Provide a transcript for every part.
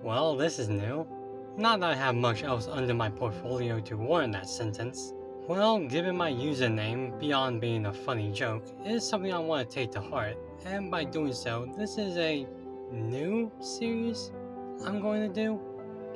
Well, this is new. Not that I have much else under my portfolio to warrant that sentence. Well, given my username, beyond being a funny joke, is something I want to take to heart, and by doing so, this is a new series I'm going to do.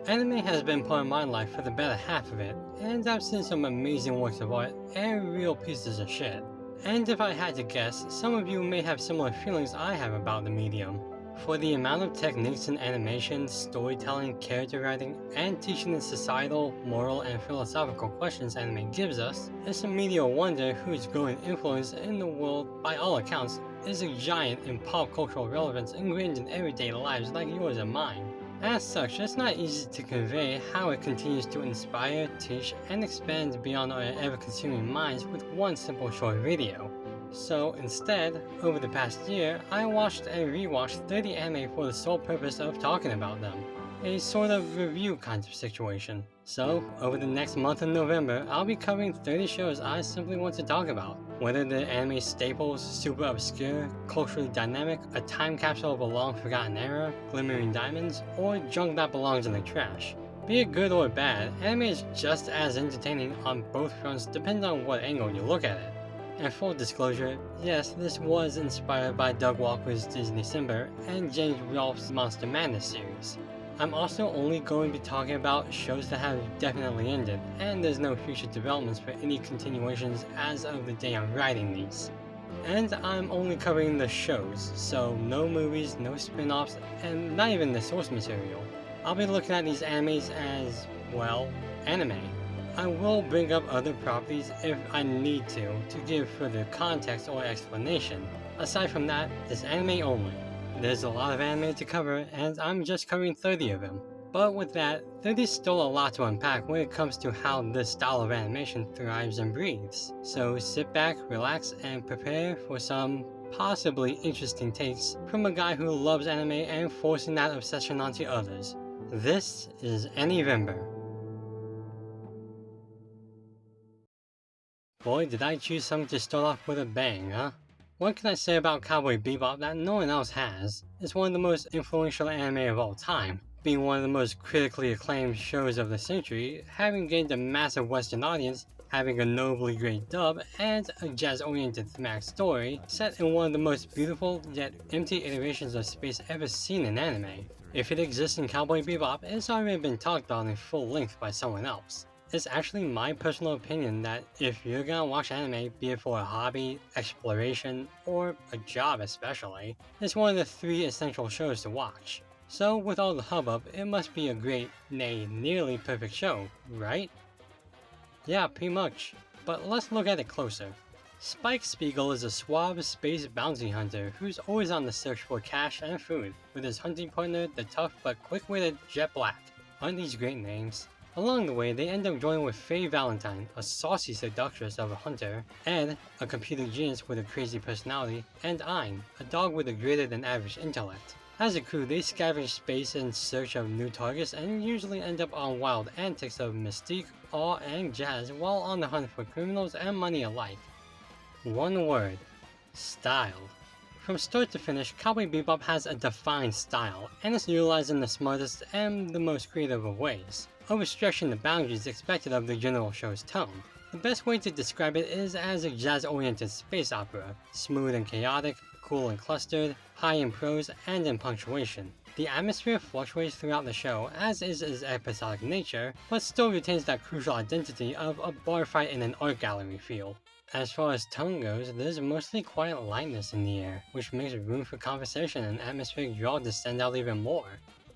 Anime has been part of my life for the better half of it, and I've seen some amazing works of art and real pieces of shit. And if I had to guess, some of you may have similar feelings I have about the medium. For the amount of techniques in animation, storytelling, character writing, and teaching the societal, moral, and philosophical questions anime gives us, it's a media wonder whose growing influence in the world, by all accounts, is a giant in pop cultural relevance ingrained in everyday lives like yours and mine. As such, it's not easy to convey how it continues to inspire, teach, and expand beyond our ever-consuming minds with one simple short video. So instead, over the past year, I watched and rewatched 30 anime for the sole purpose of talking about them. A sort of review kind of situation. So, over the next month in November, I'll be covering 30 shows I simply want to talk about. Whether they're anime staples, super obscure, culturally dynamic, a time capsule of a long forgotten era, glimmering diamonds, or junk that belongs in the trash. Be it good or bad, anime is just as entertaining on both fronts depending on what angle you look at it. And full disclosure, yes, this was inspired by Doug Walker's Disney-cember and James Rolfe's Monster Madness series. I'm also only going to be talking about shows that have definitely ended, and there's no future developments for any continuations as of the day I'm writing these. And I'm only covering the shows, so no movies, no spin-offs, and not even the source material. I'll be looking at these animes as, well, anime. I will bring up other properties if I need to give further context or explanation. Aside from that, it's anime only. There's a lot of anime to cover, and I'm just covering 30 of them. But with that, 30 is still a lot to unpack when it comes to how this style of animation thrives and breathes. So sit back, relax, and prepare for some possibly interesting takes from a guy who loves anime and forcing that obsession onto others. This is Ani-vember. Boy, did I choose something to start off with a bang, huh? What can I say about Cowboy Bebop that no one else has? It's one of the most influential anime of all time, being one of the most critically acclaimed shows of the century, having gained a massive Western audience, having a nobly great dub, and a jazz-oriented thematic story set in one of the most beautiful yet empty iterations of space ever seen in anime. If it exists in Cowboy Bebop, it's already been talked about in full length by someone else. It's actually my personal opinion that if you're gonna watch anime, be it for a hobby, exploration, or a job especially, it's one of the 3 essential shows to watch. So with all the hubbub, it must be a great, nay, nearly perfect show, right? Yeah, pretty much. But let's look at it closer. Spike Spiegel is a suave space bounty hunter who's always on the search for cash and food, with his hunting partner, the tough but quick-witted Jet Black. Aren't these great names? Along the way, they end up joining with Faye Valentine, a saucy seductress of a hunter, Ed, a computer genius with a crazy personality, and Ein, a dog with a greater than average intellect. As a crew, they scavenge space in search of new targets and usually end up on wild antics of mystique, awe, and jazz while on the hunt for criminals and money alike. One word: style. From start to finish, Cowboy Bebop has a defined style, and it's utilized in the smartest and the most creative of ways, overstretching the boundaries expected of the general show's tone. The best way to describe it is as a jazz-oriented space opera, smooth and chaotic, cool and clustered, high in prose and in punctuation. The atmosphere fluctuates throughout the show, as is its episodic nature, but still retains that crucial identity of a bar fight in an art gallery feel. As far as tone goes, there's mostly quiet lightness in the air, which makes room for conversation and atmospheric draw to stand out even more.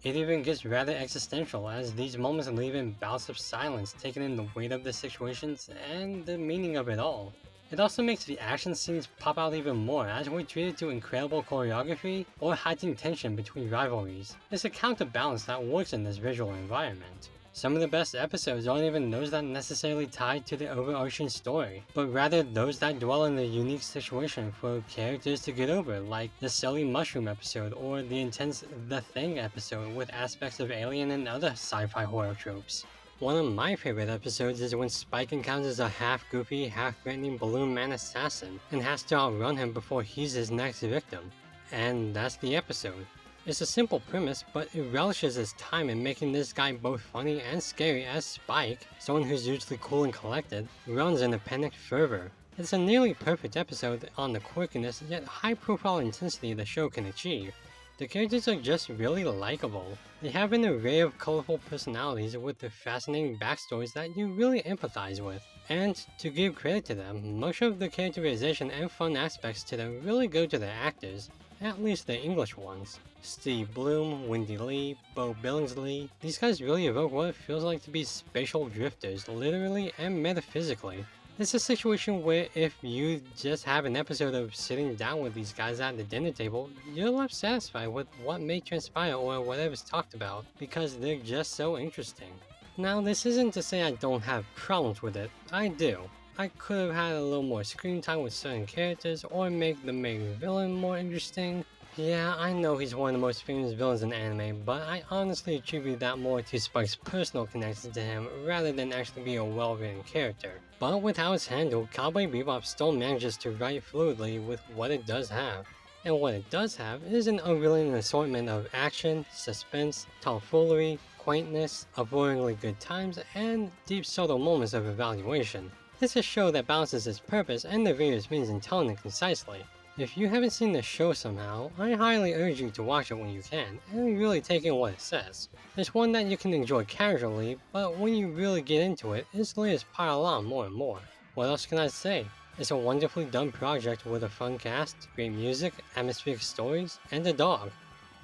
It even gets rather existential, as these moments leave in bouts of silence, taking in the weight of the situations and the meaning of it all. It also makes the action scenes pop out even more, as we're treated to incredible choreography or heightened tension between rivalries. It's a counterbalance that works in this visual environment. Some of the best episodes aren't even those that necessarily tie to the overarching story, but rather those that dwell in the unique situation for characters to get over, like the silly mushroom episode or the intense The Thing episode with aspects of Alien and other sci-fi horror tropes. One of my favorite episodes is when Spike encounters a half-goofy, half-threatening Balloon Man assassin and has to outrun him before he's his next victim. And that's the episode. It's a simple premise, but it relishes its time in making this guy both funny and scary as Spike, someone who's usually cool and collected, runs in a panicked fervor. It's a nearly perfect episode on the quirkiness yet high-profile intensity the show can achieve. The characters are just really likable. They have an array of colorful personalities with the fascinating backstories that you really empathize with. And to give credit to them, much of the characterization and fun aspects to them really go to the actors, at least the English ones. Steve Bloom, Wendy Lee, Bo Billingsley, these guys really evoke what it feels like to be spatial drifters, literally and metaphysically. It's a situation where if you just have an episode of sitting down with these guys at the dinner table, you're left satisfied with what may transpire or whatever's talked about, because they're just so interesting. Now, this isn't to say I don't have problems with it, I do. I could have had a little more screen time with certain characters, or make the main villain more interesting. Yeah, I know he's one of the most famous villains in anime, but I honestly attribute that more to Spike's personal connection to him rather than actually being a well-written character. But with how it's handled, Cowboy Bebop still manages to write fluidly with what it does have. And what it does have is an unrelenting assortment of action, suspense, tomfoolery, quaintness, avoidingly good times, and deep subtle moments of evaluation. It's a show that balances its purpose and the various means in telling it concisely. If you haven't seen the show somehow, I highly urge you to watch it when you can, and really take in what it says. It's one that you can enjoy casually, but when you really get into it, its layers pile on more and more. What else can I say? It's a wonderfully done project with a fun cast, great music, atmospheric stories, and a dog.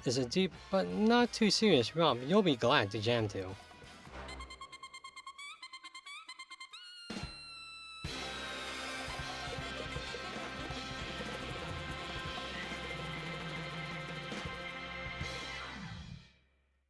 It's a deep, but not too serious romp you'll be glad to jam to.